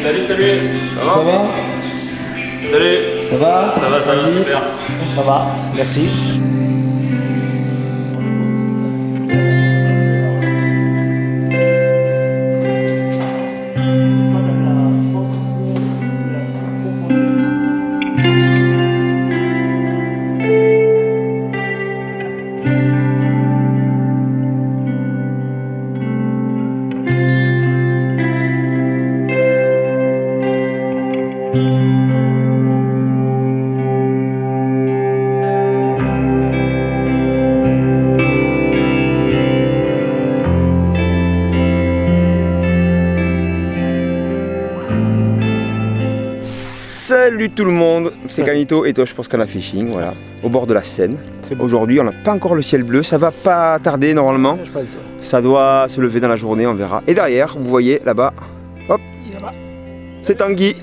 Salut, salut. Ça va? Salut. Ça va? Ça va, super. Ça va, merci. Salut tout le monde, c'est Canito et toi je pense qu'on a fishing, voilà, au bord de la Seine. Aujourd'hui on n'a pas encore le ciel bleu, ça va pas tarder normalement. Ça doit se lever dans la journée, on verra. Et derrière, vous voyez là-bas, hop, c'est Tanguy.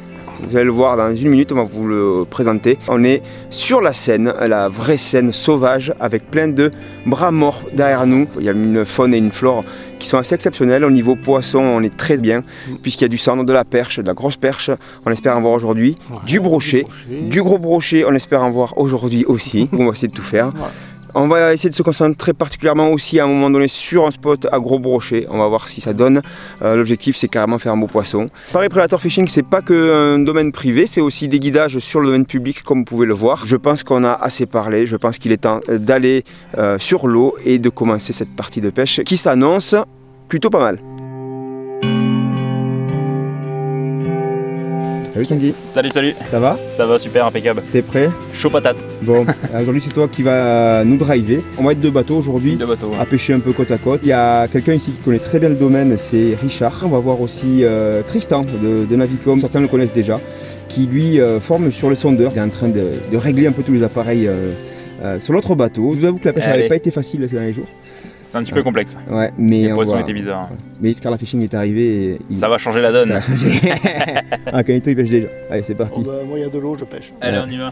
Vous allez le voir dans une minute, on va vous le présenter. On est sur la Seine, la vraie Seine sauvage, avec plein de bras morts derrière nous. Il y a une faune et une flore qui sont assez exceptionnelles. Au niveau poisson, on est très bien, puisqu'il y a du sandre, de la perche, de la grosse perche. On espère en voir aujourd'hui. Du brochet, du gros brochet, on espère en voir aujourd'hui aussi. On va essayer de tout faire. On va essayer de se concentrer particulièrement aussi à un moment donné sur un spot à gros brochet. On va voir si ça donne. L'objectif c'est carrément faire un beau poisson. Paris Predator Fishing, c'est pas qu'un domaine privé, c'est aussi des guidages sur le domaine public comme vous pouvez le voir. Je pense qu'on a assez parlé, je pense qu'il est temps d'aller sur l'eau et de commencer cette partie de pêche qui s'annonce plutôt pas mal. Salut Tanguy. Salut, salut. Ça va? Ça va, super, impeccable. T'es prêt? Chaud patate. Bon, aujourd'hui c'est toi qui vas nous driver. On va être deux bateaux aujourd'hui, à pêcher un peu côte à côte. Il y a quelqu'un ici qui connaît très bien le domaine, c'est Richard. On va voir aussi Tristan de Navicom, certains le connaissent déjà, qui lui forme sur le sondeur. Il est en train de régler un peu tous les appareils sur l'autre bateau. Je vous avoue que la pêche n'avait pas été facile ces derniers jours. C'est un petit peu complexe. Ouais, mais les poissons étaient bizarres. Mais Scarla Fishing est arrivé et ça va changer la donne. Ça va changer. Ah, Canito il pêche déjà. Allez, c'est parti. Oh bah, moi il y a de l'eau, je pêche. Allez, on y va.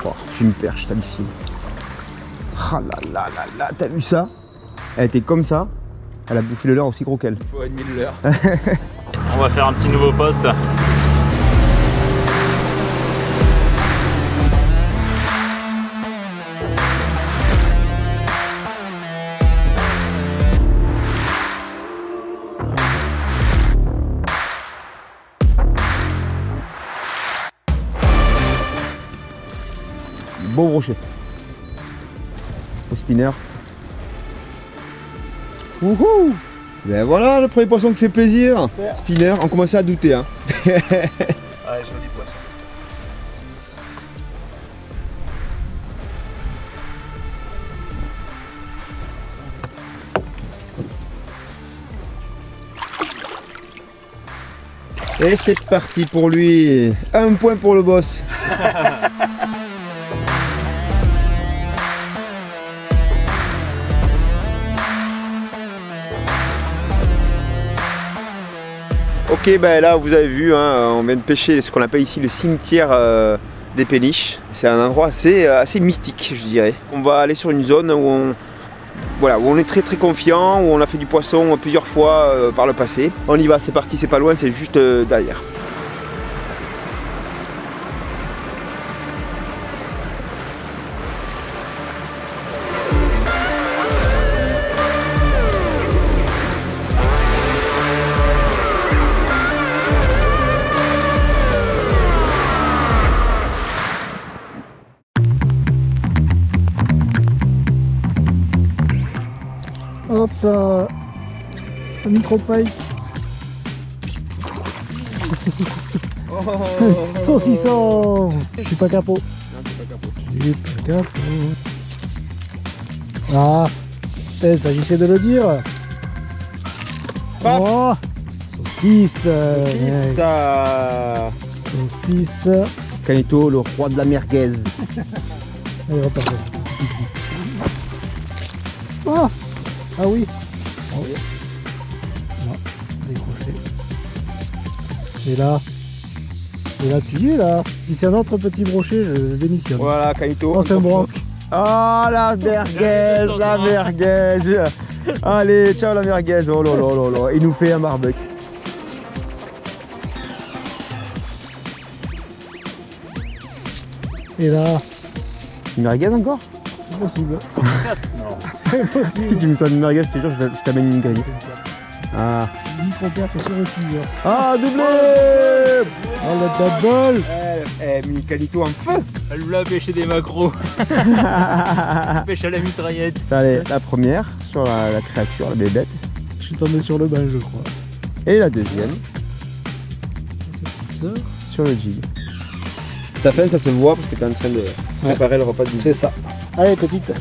Oh, c'est une perche, t'as le fil. Ah là là là là, t'as vu ça? Elle était comme ça, elle a bouffé le leurre aussi gros qu'elle. Faut et demi de l'heure. On va faire un petit nouveau poste. Beau brochet. Au spinner. Wouhou! Ben voilà le premier poisson qui fait plaisir. Super. Spinner, on commençait à douter. Hein. Ah, joli poisson. Et c'est parti pour lui. Un point pour le boss. Ok, ben là vous avez vu, hein, on vient de pêcher ce qu'on appelle ici le cimetière des Péniches. C'est un endroit assez mystique, je dirais. On va aller sur une zone où on est très confiant, où on a fait du poisson plusieurs fois par le passé. On y va, c'est parti, c'est pas loin, c'est juste derrière. Hop là, un micro-paille. Saucisson. Je suis pas capot. Je suis pas capot. Ah, il s'agissait de le dire. Oh, saucisse. Saucisse. Canito, le roi de la merguez. Allez, repartez. Oh. Ah oui. Oh. Non, décroché. Et là tu y es là. Si c'est un autre petit brochet, je démissionne. Voilà, Canito. Oh, c'est un broc. Ah, la merguez, la merguez. Allez, ciao la merguez. Oh là là là là. Il nous fait un barbecue. Et là, Une merguez encore? impossible. Non. Impossible. Si tu me sors une merguez, je te jure, je t'amène une grille. Ah. Micro-perche sur le tigre. Ah, doublé. Oh le double. Mais Canito en feu. Elle voulait pêcher des macros. Pêche à la mitraillette. Allez, la première sur la créature, la bébête. Je suis tombé sur le banc, je crois. Et la deuxième Ça. sur le jig. Ta faim, ça se voit parce que tu es en train de préparer le repas du midi. C'est ça. Allez, petite.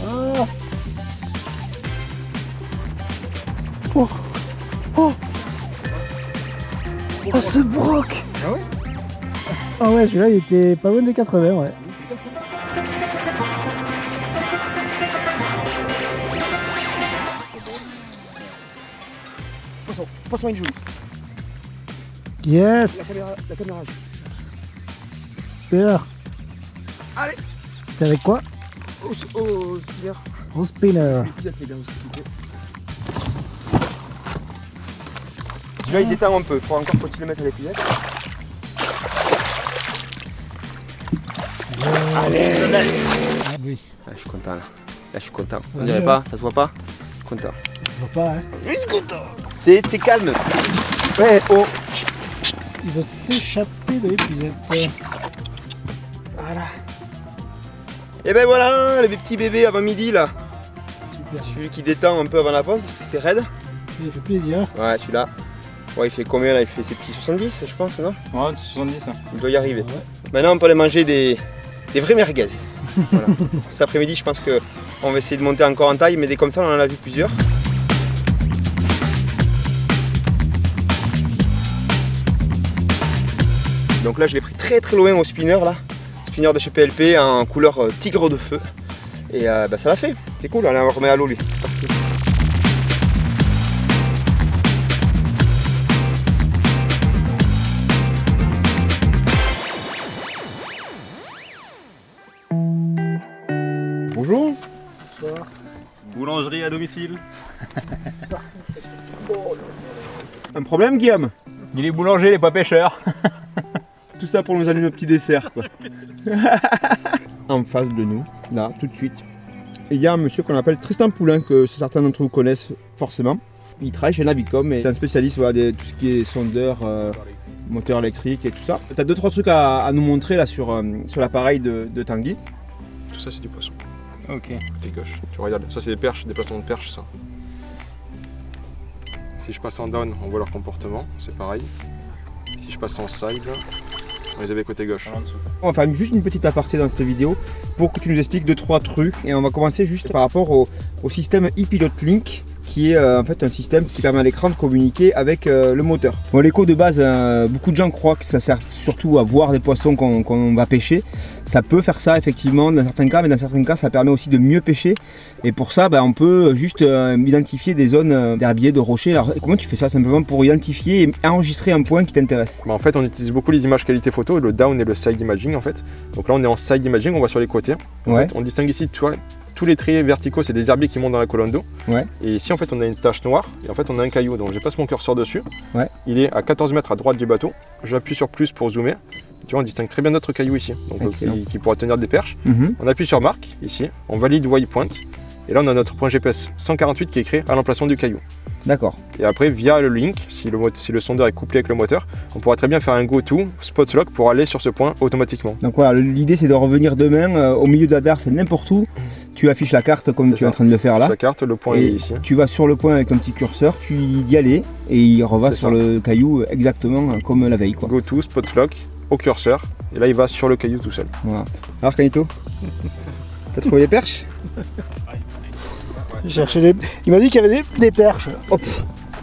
Ah. Oh. Oh. Oh, ce broc. Ah ouais? Ah ouais, celui-là, il était pas loin des 80, ouais. Poisson, il joue. Yes. La caméra. Super. Allez. T'es avec quoi? Au spinner. Au spinner. Celui-là, il détend un peu. Faut encore faut-il le mettre à l'épuisette. Allez. Ah oui. Ah, je suis content là. Là, je suis content. On Ouais, dirait ouais. pas? Ça se voit pas? Je suis content. Ça se voit pas, hein. Je suis content. T'es calme. Ouais, oh. Il va s'échapper de l'épuisette. Voilà. Et ben voilà, les petits bébés avant midi là. Super. Celui qui détend un peu avant la pause parce que c'était raide. Il fait plaisir. Ouais, celui-là. Ouais, il fait combien là? Il fait ses petits 70, je pense, non? Ouais, 70. Il doit y arriver. Ouais. Maintenant, on peut aller manger des vraies merguez. Voilà. Cet après-midi, je pense qu'on va essayer de monter encore en taille, mais des comme ça, on en a vu plusieurs. Donc là, je l'ai pris très très loin au spinner là. Spinner de chez PLP en couleur tigre de feu. Et bah, ça l'a fait. C'est cool, on le remet à l'eau lui. Bonjour. Boulangerie à domicile. Un problème, Guillaume? Il est boulanger, il est pas pêcheur. Tout ça pour nous amener nos petits desserts quoi. En face de nous, là, tout de suite, il y a un monsieur qu'on appelle Tristan Poulain, que certains d'entre vous connaissent forcément. Il travaille chez Navicom et c'est un spécialiste voilà, de tout ce qui est sondeur, moteur électrique et tout ça. Tu as 2-3 trucs à nous montrer là sur l'appareil de Tanguy. Tout ça c'est du poisson. Ok. Côté gauche. Tu regardes, ça c'est des perches, des placements de perches ça. Si je passe en down, on voit leur comportement, c'est pareil. Si je passe en side, on les avait côté gauche. On va faire juste une petite aparté dans cette vidéo pour que tu nous expliques 2-3 trucs et on va commencer juste par rapport au système ePilot Link qui est en fait un système qui permet à l'écran de communiquer avec le moteur. Bon, l'écho de base, beaucoup de gens croient que ça sert surtout à voir des poissons qu'on va pêcher. Ça peut faire ça effectivement dans certains cas, mais dans certains cas ça permet aussi de mieux pêcher. Et pour ça, on peut juste identifier des zones d'herbiers, de rochers. Alors comment tu fais ça? Simplement pour identifier et enregistrer un point qui t'intéresse. En fait, on utilise beaucoup les images qualité photo, le down et le side imaging en fait. Donc là, on est en side imaging, on voit sur les côtés. En fait, on distingue ici, tu vois, tous les traits verticaux, c'est des herbiers qui montent dans la colonne d'eau. Ouais. Et ici, en fait, on a une tache noire et en fait, on a un caillou. Donc, je passe mon curseur dessus. Ouais. Il est à 14 mètres à droite du bateau. J'appuie sur plus pour zoomer. Tu vois, on distingue très bien notre caillou ici, donc qui pourra tenir des perches. On appuie sur marque ici, on valide waypoint. Et là, on a notre point GPS 148 qui est créé à l'emplacement du caillou. D'accord. Et après, via le link, si le sondeur est couplé avec le moteur, on pourra très bien faire un go-to spot lock pour aller sur ce point automatiquement. Donc voilà, l'idée c'est de revenir demain au milieu de la darse, c'est n'importe où. Tu affiches la carte comme tu es en train de le faire là. La carte, le point est ici. Tu vas sur le point avec ton petit curseur, tu y aller et il reva sur le caillou exactement comme la veille quoi. Go-to spot lock au curseur et là il va sur le caillou tout seul. Voilà. Alors Canito, t'as trouvé les perches? J'ai cherché les... Il m'a dit qu'il y avait des perches. Hop.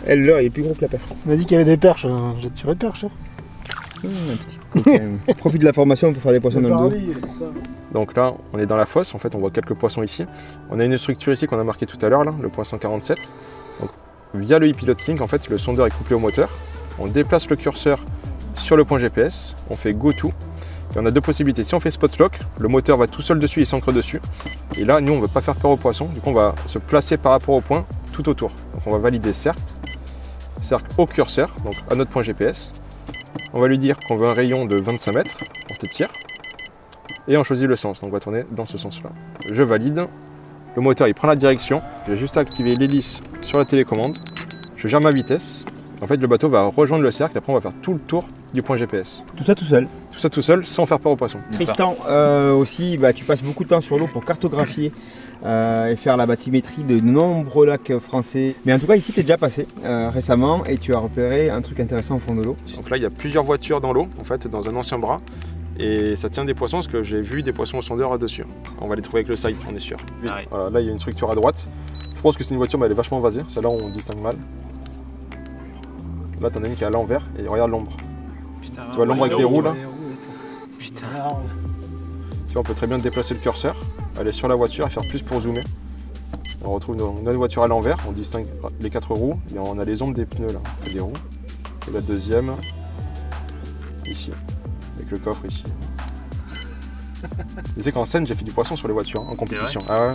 Elle, l'heure il est plus gros que la perche. Il m'a dit qu'il y avait des perches, j'ai tiré de perches. Un petit coquin. Profite de la formation pour faire des poissons dans le dos. Donc là, on est dans la fosse, en fait, on voit quelques poissons ici. On a une structure ici qu'on a marqué tout à l'heure, le point 147. Donc, via le e-pilot link, en fait, le sondeur est couplé au moteur. On déplace le curseur sur le point GPS, on fait go to. Et on a deux possibilités. Si on fait spot lock, le moteur va tout seul dessus et s'ancre dessus. Et là, nous, on ne veut pas faire peur aux poissons. Du coup, on va se placer par rapport au point tout autour. Donc, on va valider cercle au curseur, donc à notre point GPS. On va lui dire qu'on veut un rayon de 25 mètres, portée de tir. Et on choisit le sens, donc on va tourner dans ce sens-là. Je valide. Le moteur, il prend la direction. J'ai juste à activer l'hélice sur la télécommande. Je gère ma vitesse. En fait, le bateau va rejoindre le cercle. Après, on va faire tout le tour du point GPS. Tout ça tout seul. Tout ça tout seul, sans faire peur aux poissons. Tristan, aussi, tu passes beaucoup de temps sur l'eau pour cartographier et faire la bathymétrie de nombreux lacs français. Mais en tout cas, ici, tu es déjà passé récemment et tu as repéré un truc intéressant au fond de l'eau. Donc là, il y a plusieurs voitures dans l'eau, en fait, dans un ancien bras. Et ça tient des poissons parce que j'ai vu des poissons au sondeur là-dessus. On va les trouver avec le site, on est sûr. Ah oui. Voilà, là, il y a une structure à droite. Je pense que c'est une voiture, mais elle est vachement vasée. Celle-là, on distingue mal. Là, t'en as une qui est à l'envers et regarde l'ombre. Putain, tu vois l'ombre avec les roues là? Putain. Tu vois, on peut très bien déplacer le curseur, aller sur la voiture et faire plus pour zoomer. On retrouve notre voiture à l'envers, on distingue les 4 roues et on a les ombres des pneus là, des roues. Et la deuxième, ici, avec le coffre ici. Tu sais qu'en scène, j'ai fait du poisson sur les voitures, en compétition. Ah ouais.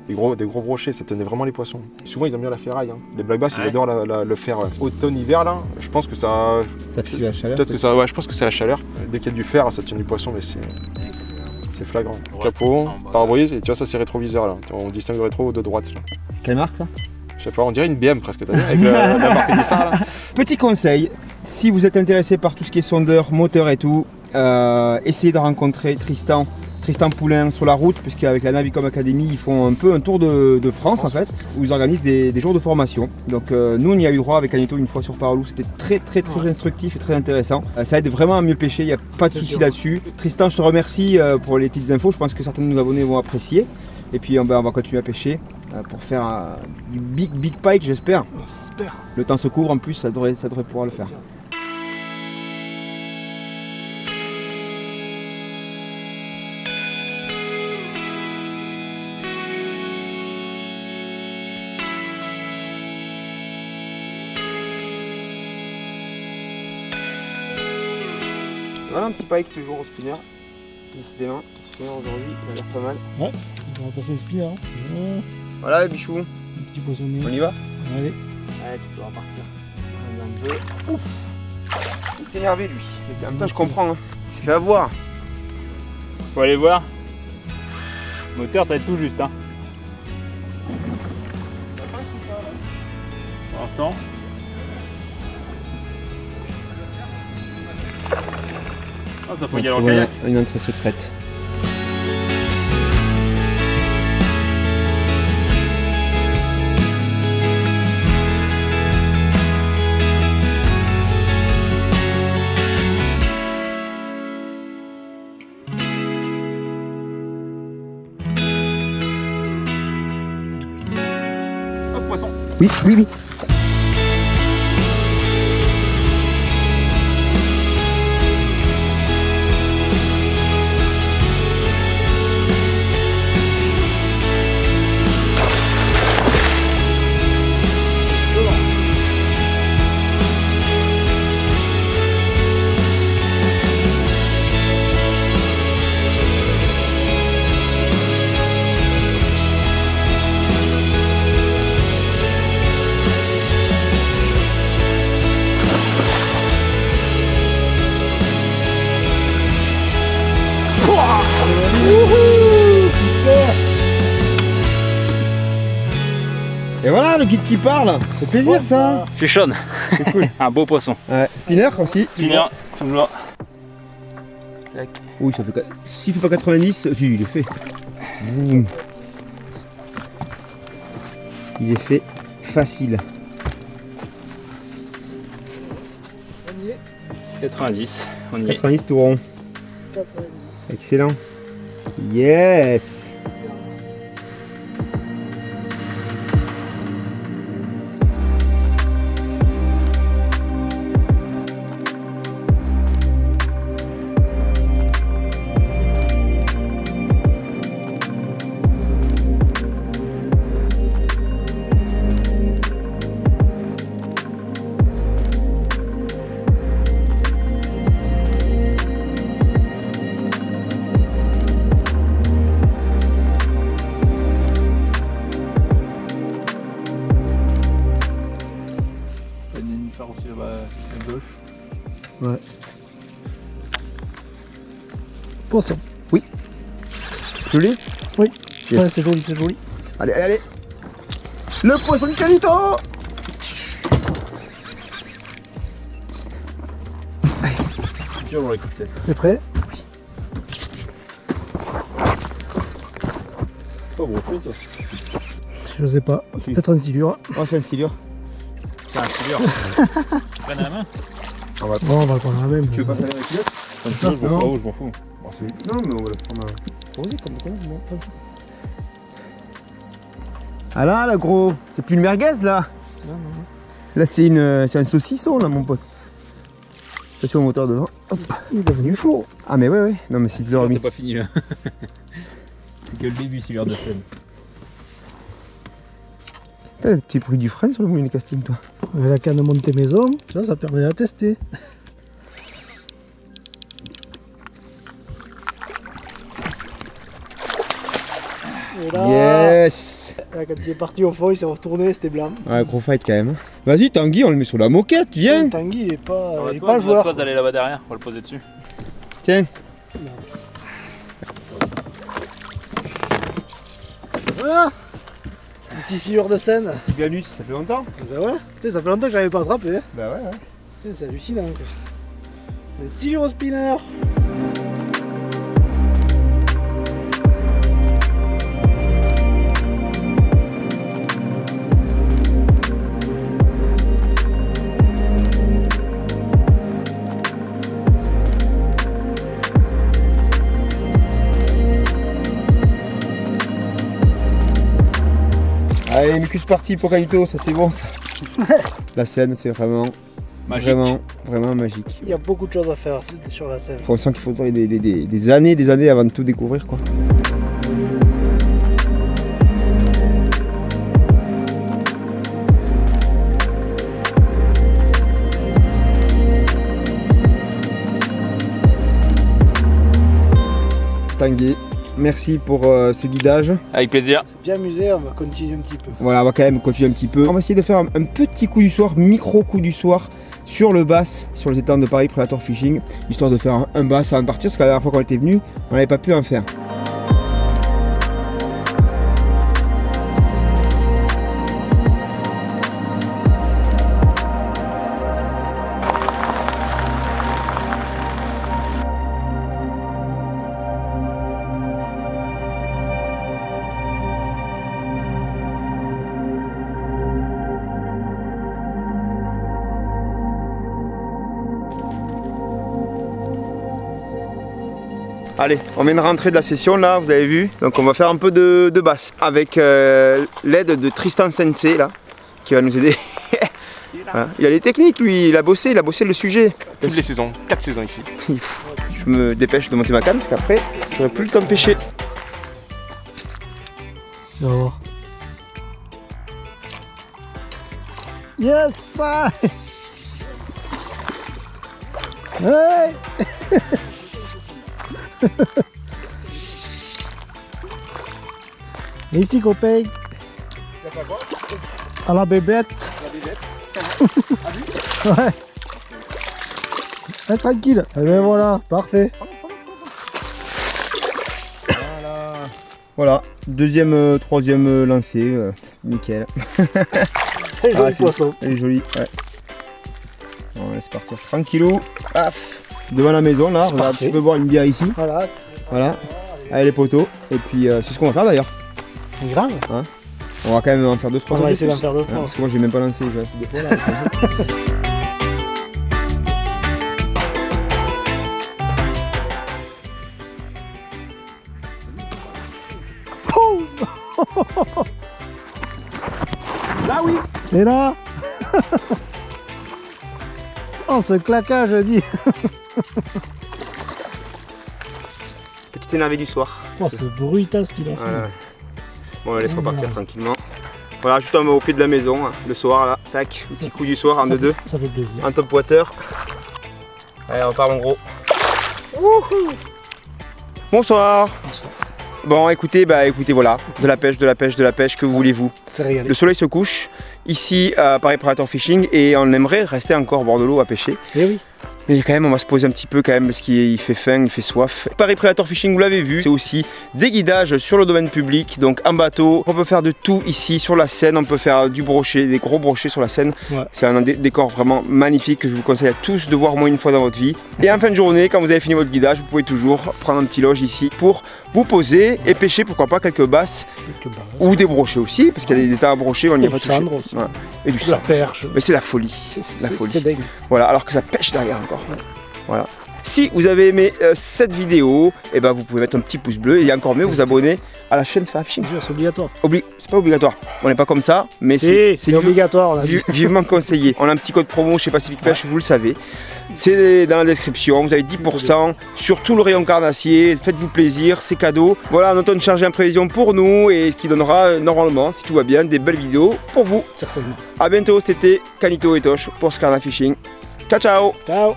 Des gros brochets, ça tenait vraiment les poissons. Souvent, ils aiment bien la ferraille. Hein. Les black bass, ils adorent le fer. Automne-hiver, là, je pense que ça... Ça fait la chaleur. Peut-être que ça... Ouais, je pense que c'est la chaleur. Dès qu'il y a du fer, ça tient du poisson, mais c'est flagrant. Capot, pare-brise, et tu vois, ça, c'est rétroviseur, là. On distingue le rétro de droite, là. C'est quelle marque, ça? Je sais pas, on dirait une BM, presque, t'as vu, avec la marque du phare, là. Petit conseil, si vous êtes intéressé par tout ce qui est sondeur, moteur et tout, essayez de rencontrer Tristan Poulain sur la route, puisqu'avec la Navicom Academy, ils font un peu un tour de France en fait, où ils organisent des jours de formation. Donc nous, on y a eu droit avec Anito une fois sur Paralou, c'était très instructif et très intéressant. Ça aide vraiment à mieux pêcher, il n'y a pas de souci là-dessus. Tristan, je te remercie pour les petites infos, je pense que certains de nos abonnés vont apprécier. Et puis on va continuer à pêcher pour faire du big pike, j'espère. Le temps se couvre en plus, ça devrait pouvoir le faire. Voilà un petit pike toujours au spinner. Décidément, le spinner aujourd'hui, il a l'air pas mal. Ouais, on va passer le spinner. Hein. Voilà, bichou. Un petit poissonnier. On y va? Allez. Allez, tu peux repartir. Un, deux. Ouf! Il est énervé lui. En même temps, je comprends. Hein. Il s'est fait avoir. Faut aller voir. Le moteur, ça va être tout juste. Hein. Ça passe ou pas là? Pour l'instant. Ah, ça faut y aller en kayak. Une entrée secrète. Hop, poisson. Oui. Et voilà le guide qui parle, c'est plaisir ça. Fichonne. C'est cool. Un beau poisson. Ouais, spinner aussi. Spinner, toujours. Oui, ça fait. S'il fait pas 90, si il est fait. Mmh. Il est fait facile. On y est. 90, on y est. 90 tout rond. 90. Excellent. Yes. poisson. Oui. Joli? Oui. Yes. Ouais, c'est joli, c'est joli. Allez, allez, allez. Le poisson de Canito. C'est prêt? Pas broché ça. Je sais pas. C'est peut-être un silure. Oh, c'est un silure. C'est un silure. Prends la main. Bon, on va le prendre la même. Tu veux pas faire avec l'autre? Je m'en fous. Non, mais on va le prendre. Vas-y, comme tranquille. Ah là, là, gros, c'est plus une merguez là. Non. Là, c'est un saucisson là, mon pote. Attention au moteur devant. Hop. Il est devenu chaud. Ah, mais ouais. Non, mais c'est Silure, dormi. t'es pas fini là. C'est que le début, silure de scène. Tu as pris du frein sur le moulin casting, toi. La canne monter maison, tu vois, ça permet de la tester. Et là, Yes. là, quand il est parti au fond, il s'est retourné, c'était blanc. Ouais, gros fight quand même. Vas-y, Tanguy, on le met sur la moquette, viens. Tanguy, il est pas, On il est pas joueur. va d'aller là-bas derrière, on va le poser dessus. Tiens. Voilà. Un petit silure de Seine. Tibianus, ça fait longtemps. Ben ouais, tu sais, ça fait longtemps que je l'avais pas attrapé. Bah ouais. Tu sais, c'est hallucinant. Quoi. Un silure au spinner. Allez, Mucus parti pour Canito, ça c'est bon ça. La scène, c'est vraiment magique. Il y a beaucoup de choses à faire sur la Seine. On sent qu'il faudrait des années avant de tout découvrir quoi. Tanguy, merci pour ce guidage. Avec plaisir. C'est bien amusé, on va continuer un petit peu. Voilà, on va quand même continuer un petit peu. On va essayer de faire un petit coup du soir, micro coup du soir sur le bass, sur les étangs de Paris Predator Fishing, histoire de faire un bass avant de partir, parce que la dernière fois qu'on était venu, on n'avait pas pu en faire. Allez, on vient de rentrer de la session là, vous avez vu. Donc on va faire un peu de basse avec l'aide de Tristan Sensei là, qui va nous aider. Voilà. Il a les techniques lui, il a bossé le sujet. Toutes les saisons, 4 saisons ici. Je me dépêche de monter ma canne parce qu'après j'aurai plus le temps de pêcher. Tu vas voir. Yes! Hey! Ici copain. À la bébête. Ouais. Reste tranquille. Et ben voilà, parfait. Voilà, deuxième, troisième lancé, nickel. Joli poisson. Elle est jolie, ouais. On laisse partir tranquillou. Paf. Devant la maison là, regarde, tu peux boire une bière ici. Voilà. Voilà. Allez les poteaux. Et puis c'est ce qu'on va faire d'ailleurs. Grave. Hein, on va quand même en faire 2-3. On va essayer d'en faire 2-3. Parce que moi j'ai même pas lancé, j'ai assez de fois là. Là oui. Et là. Oh ce claquage je dis. Petit énervé du soir. Oh ce bruitasse qu'il a fait. Voilà. Bon, on la laisse repartir tranquillement. Voilà, juste au pied de la maison, hein, le soir là, tac, petit coup du soir en 2-2. Ça fait plaisir. Un top water. Allez, on repart mon gros. Wouhou. Bonsoir. Bonsoir. Bon, écoutez, voilà, de la pêche, que voulez-vous? C'est régalé. Le soleil se couche ici à Paris Predator Fishing et on aimerait rester encore au bord de l'eau à pêcher. Eh oui. Mais quand même, on va se poser un petit peu quand même parce qu'il fait faim, il fait soif. Paris Predator Fishing, vous l'avez vu, c'est aussi des guidages sur le domaine public, donc en bateau. On peut faire de tout ici sur la Seine, on peut faire du brochet, des gros brochets sur la Seine. Ouais. C'est un décor vraiment magnifique que je vous conseille à tous de voir au moins une fois dans votre vie. Et en fin de journée, quand vous avez fini votre guidage, vous pouvez toujours prendre un petit loge ici pour vous poser et pêcher, pourquoi pas, quelques basses. Ou des brochets aussi, parce qu'il y a des tas à brocher, on y va toucher. Voilà. Et du la perche. Mais c'est la folie. La folie. C'est dingue. Voilà, alors que ça pêche derrière encore. Ouais. Voilà. Si vous avez aimé cette vidéo, eh ben vous pouvez mettre un petit pouce bleu et encore mieux vous abonner à la chaîne Sphera Fishing. C'est obligatoire. C'est pas obligatoire, on n'est pas comme ça, mais c'est obligatoire. Vivement conseillé. On a un petit code promo chez Pacific Pêche, vous le savez. C'est dans la description, vous avez 10% sur tout le rayon carnassier, faites-vous plaisir, c'est cadeau. Voilà, un automne chargé en prévision pour nous et qui donnera normalement, si tout va bien, des belles vidéos pour vous. Certainement. A bientôt, c'était Canito et Tosh pour Sphera Fishing. Ciao ciao. Ciao.